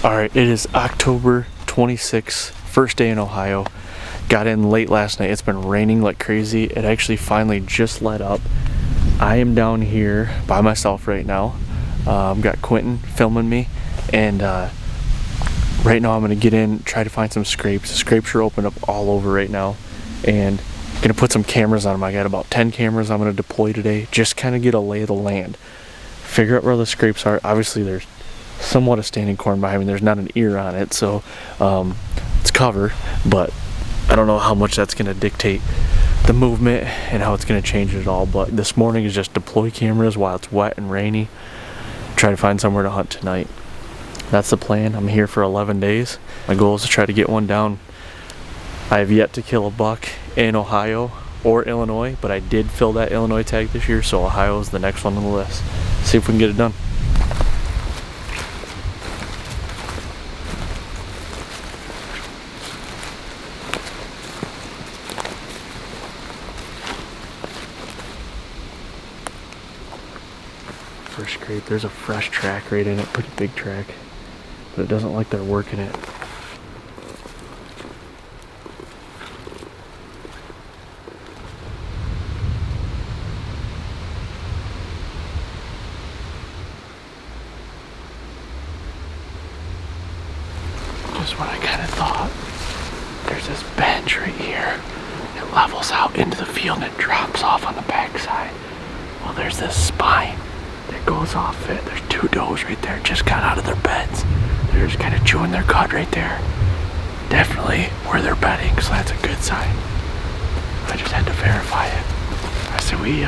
Alright, it is October 26th, first day in Ohio. Got in late last night. It's been raining like crazy. It actually finally just let up. I am down here by myself right now. Got Quentin filming me, and right now I'm gonna get in, try to find some scrapes. The scrapes are open up all over right now, and I'm gonna put some cameras on them. I got about 10 cameras I'm gonna deploy today, just kind of get a lay of the land, figure out where the scrapes are. Obviously there's somewhat of standing corn behind me. There's not an ear on it, so it's cover, but I don't know how much that's going to dictate the movement and how it's going to change it all. But this morning is just deploy cameras while it's wet and rainy, try to find somewhere to hunt tonight. That's the plan. I'm here for 11 days. My goal is to try to get one down. I have yet to kill a buck in Ohio or Illinois, but I did fill that Illinois tag this year, so Ohio is the next one on the list. See if we can get it done. First scrape, there's a fresh track right in it, pretty big track, but it doesn't like they're working it. Just what I kind of thought. There's this bench right here. It levels out into the field and it drops off on the backside. Well, there's this spine that goes off it. There's two does right there, just got out of their beds. They're just kind of chewing their cud right there. Definitely where they're bedding, so that's a good sign. I just had to verify it. I said we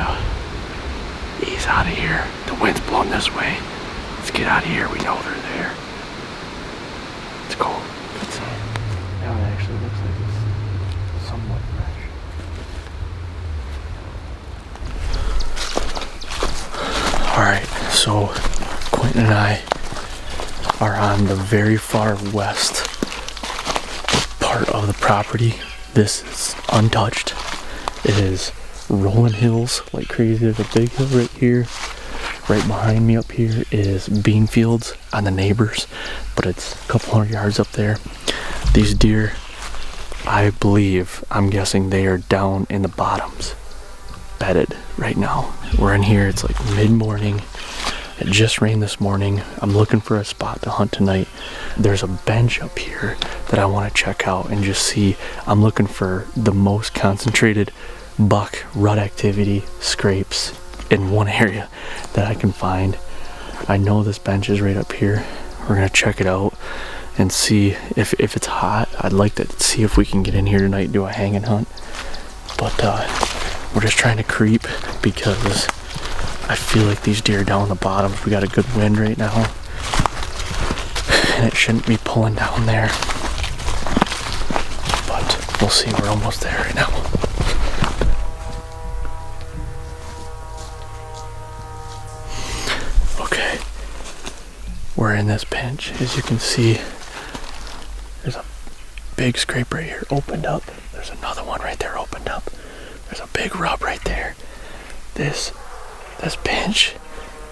ease out of here. The wind's blowing this way. Let's get out of here. We know they're there. It's cool. Good sign. Now it actually looks like it's somewhat fresh. Alright, so Quentin and I are on the very far west part of the property. This is untouched. It is rolling hills like crazy. There's a big hill right here. Right behind me up here is bean fields on the neighbors, but it's a couple hundred yards up there. These deer, I'm guessing they are down in the bottoms, bedded right now. We're in here, it's like mid-morning. It just rained this morning. I'm looking for a spot to hunt tonight. There's a bench up here that I want to check out and just see. I'm looking for the most concentrated buck rut activity scrapes in one area that I can find. I know this bench is right up here. We're gonna check it out and see if it's hot. I'd like to see if we can get in here tonight and do a hanging hunt, but we're just trying to creep because I feel like these deer are down in the bottoms. We got a good wind right now and it shouldn't be pulling down there, but we'll see. We're almost there right now. Okay, we're in this bench. As you can see, there's a big scrape right here opened up. There's another one right there opened up. There's a big rub right there. This bench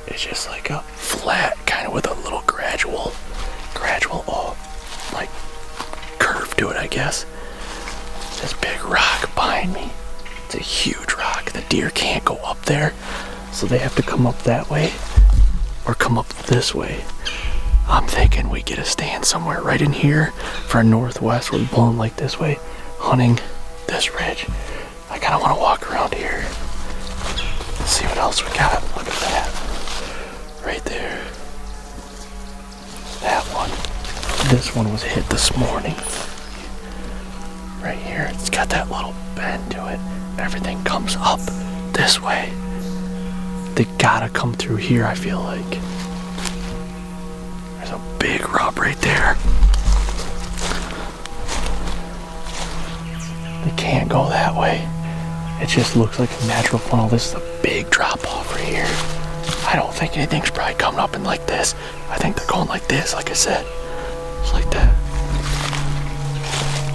is just like a flat, kind of with a little gradual, like curve to it, I guess. This big rock behind me. It's a huge rock. The deer can't go up there, so they have to come up that way or come up this way. I'm thinking we get a stand somewhere right in here for a northwest. We're blowing like this way, hunting this ridge. I kind of want to walk around here. Let's see what else we got. Look at that. Right there. That one. This one was hit this morning. Right here. It's got that little bend to it. Everything comes up this way. They gotta come through here, I feel like. There's a big rub right there. They can't go that way. It just looks like a natural funnel. This is a big drop off right here. I don't think anything's probably coming up in like this. I think they're going like this, like I said. It's like that.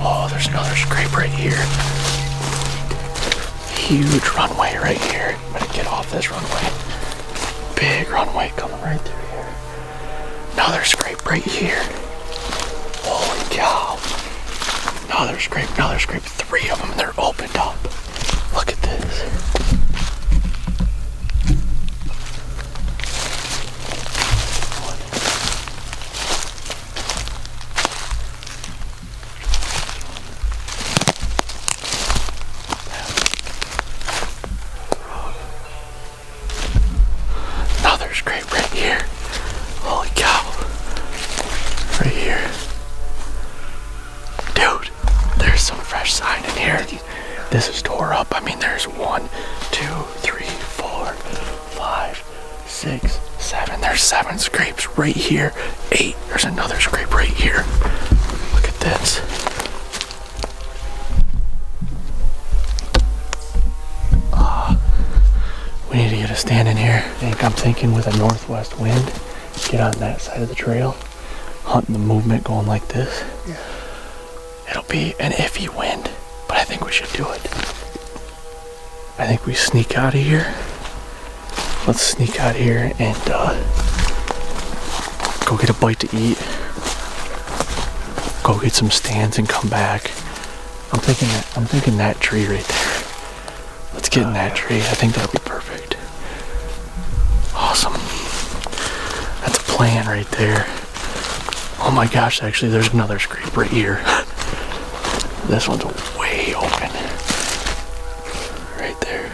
Oh, there's another scrape right here. Huge runway right here. I'm gonna get off this runway. Big runway coming right through here. Another scrape right here. cow. Another scrape, another scrape. 3 of them, and they're opened up. Look at this. Another scrape right here. Holy cow. Right here. Dude, there's some fresh sign in here. This is tore up. I mean, there's 1, 2, 3, 4, 5, 6, 7. There's 7 scrapes right here. 8. There's another scrape right here. Look at this. We need to get a stand in here. I'm thinking with a northwest wind, get on that side of the trail, hunting the movement going like this. Yeah. It'll be an iffy wind, but I think we should do it. I think we sneak out of here. Let's sneak out here and go get a bite to eat. Go get some stands and come back. I'm thinking that tree right there. Let's get in that tree. I think that'll be perfect. Awesome. That's a plan right there. Oh my gosh, actually there's another scrape right here. This one's way open. Right there.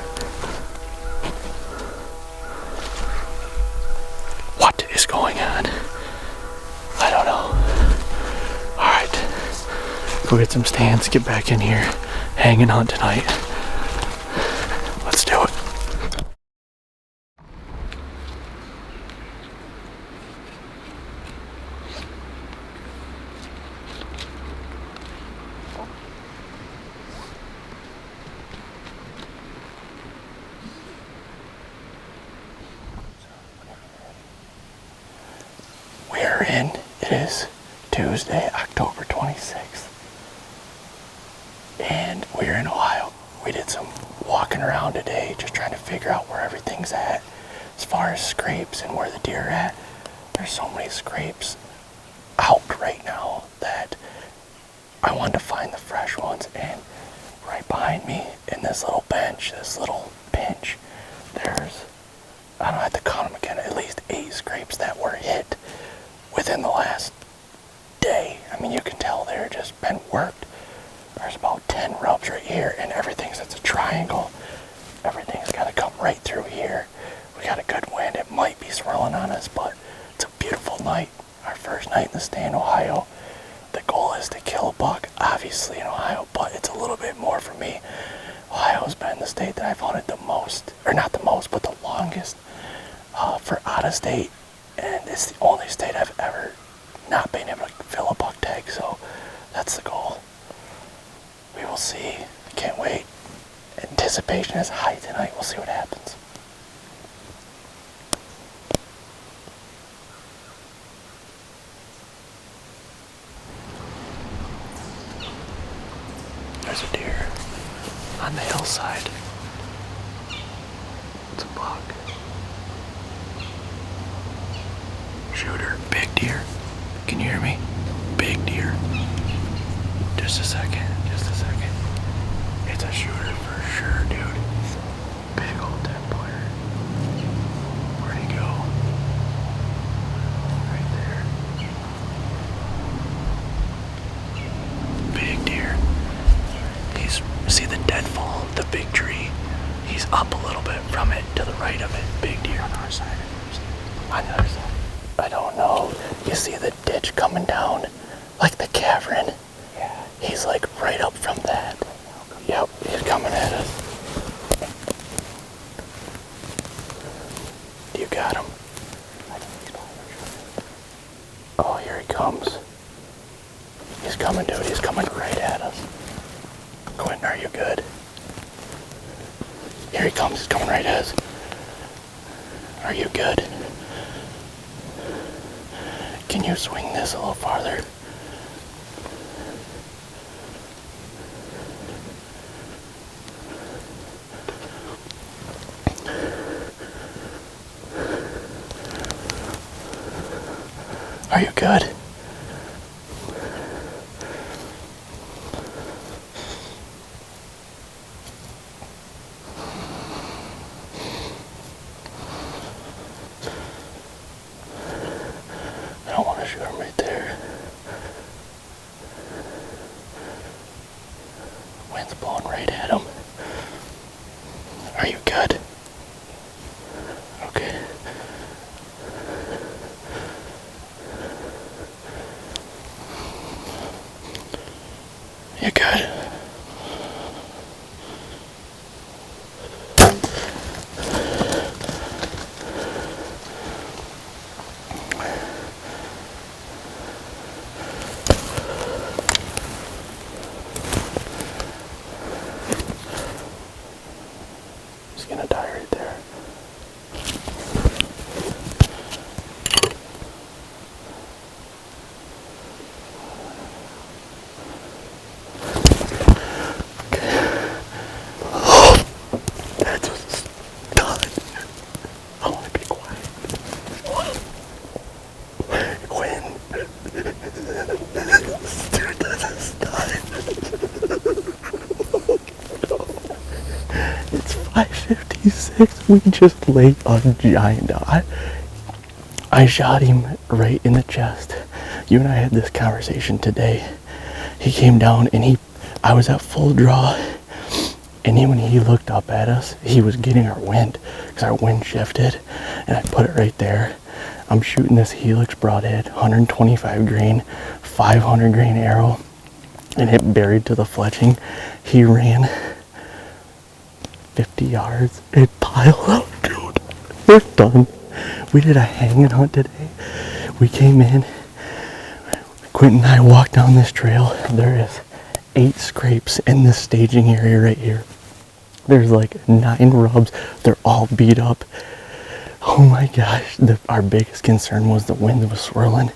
What is going on? I don't know. Alright. Go get some stands, get back in here. Hang and hunt tonight. Let's do it. We're in. It is Tuesday, October 26th. And we're in Ohio. We did some walking around today, just trying to figure out where everything's at as far as scrapes and where the deer are at. There's so many scrapes out right now that I wanted to find the fresh ones. And right behind me in this little bench, this little pinch, there's, I don't have to count them again, at least 8 scrapes that were hit within the last day. I mean, you can tell they're just been worked. There's about 10 rubs right here, and everything's, it's a triangle. Everything's got to come right through here. We got a good wind. It might be swirling on us, but it's a beautiful night. Our first night in the state in Ohio. The goal is to kill a buck, obviously, in Ohio, but it's a little bit more for me. Ohio's been the state that I've hunted the most, or not the most, but the longest for out of state. And it's the only state I've ever not been able to fill a buck tag, so that's the goal. We will see. I can't wait. Anticipation is high tonight. We'll see what happens. There's a deer on the hillside. It's a buck. Shooter. Big deer. Can you hear me? Big deer. Just a second. It's a shooter for sure, dude. Big old 10-pointer. Where'd he go? Right there. Big deer. See the deadfall, the big tree? He's up a little bit from it, to the right of it. Big deer. On our side. On the other side. I don't know. You see the ditch coming down? Like the cavern? Yeah. He's like right up from that. Yep, he's coming at us. You got him. Oh, here he comes. He's coming, dude. He's coming right at us. Quentin, are you good? Here he comes. He's coming right at us. Are you good? Can you swing this a little farther? Are you good? wind's blowing right at him. Are you good? Okay. You good? He's gonna die right there. That was done. I want to be quiet. Quinn. Dude, this is done. It's 5:56. We just laid a giant dog. I shot him right in the chest. You and I had this conversation today. He came down and I was at full draw. And when he looked up at us, he was getting our wind because our wind shifted. And I put it right there. I'm shooting this Helix broadhead, 125 grain, 500 grain arrow, and it buried to the fletching. He ran 50 yards. It piled up, dude. We're done. We did a hanging hunt today. We came in. Quentin and I walked down this trail. There is 8 scrapes in this staging area right here. There's like 9 rubs. They're all beat up. Oh my gosh. Our biggest concern was the wind was swirling.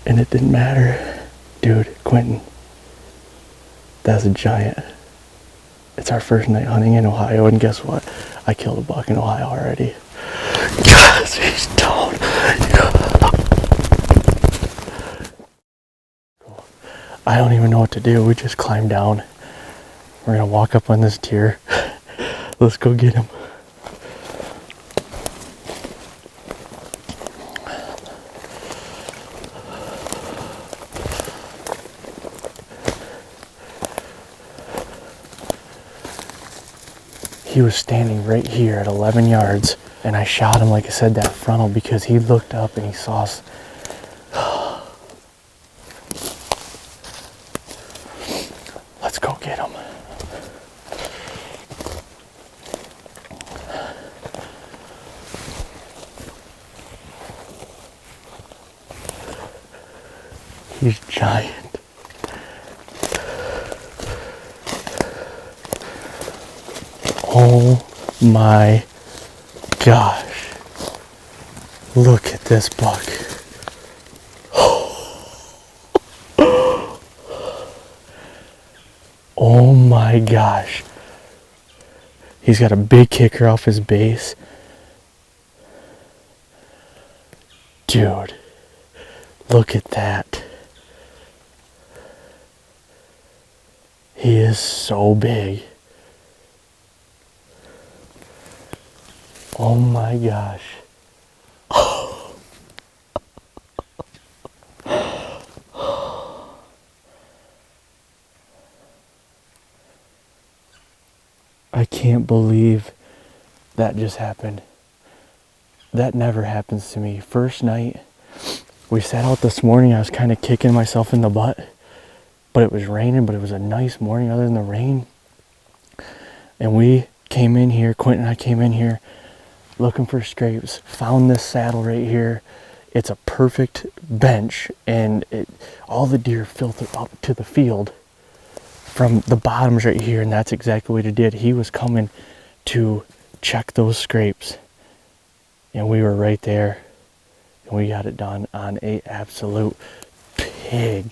And it didn't matter. Dude, Quentin, that's a giant. It's our first night hunting in Ohio, and guess what? I killed a buck in Ohio already. Yes, he's down. I don't even know what to do. We just climbed down. We're gonna walk up on this deer. Let's go get him. He was standing right here at 11 yards, and I shot him, like I said, that frontal, because he looked up and he saw us. Let's go get him. He's giant. Oh my gosh. Look at this buck. Oh my gosh. He's got a big kicker off his base. Dude, look at that. He is so big. Oh my gosh. I can't believe that just happened. That never happens to me. First night, we sat out this morning. I was kind of kicking myself in the butt, but it was raining, but it was a nice morning other than the rain. And we came in here, Quentin and I came in here looking for scrapes, found this saddle right here. It's a perfect bench, and all the deer filter up to the field from the bottoms right here, and that's exactly what he did. He was coming to check those scrapes, and we were right there, and we got it done on a absolute pig.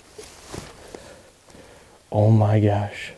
Oh my gosh.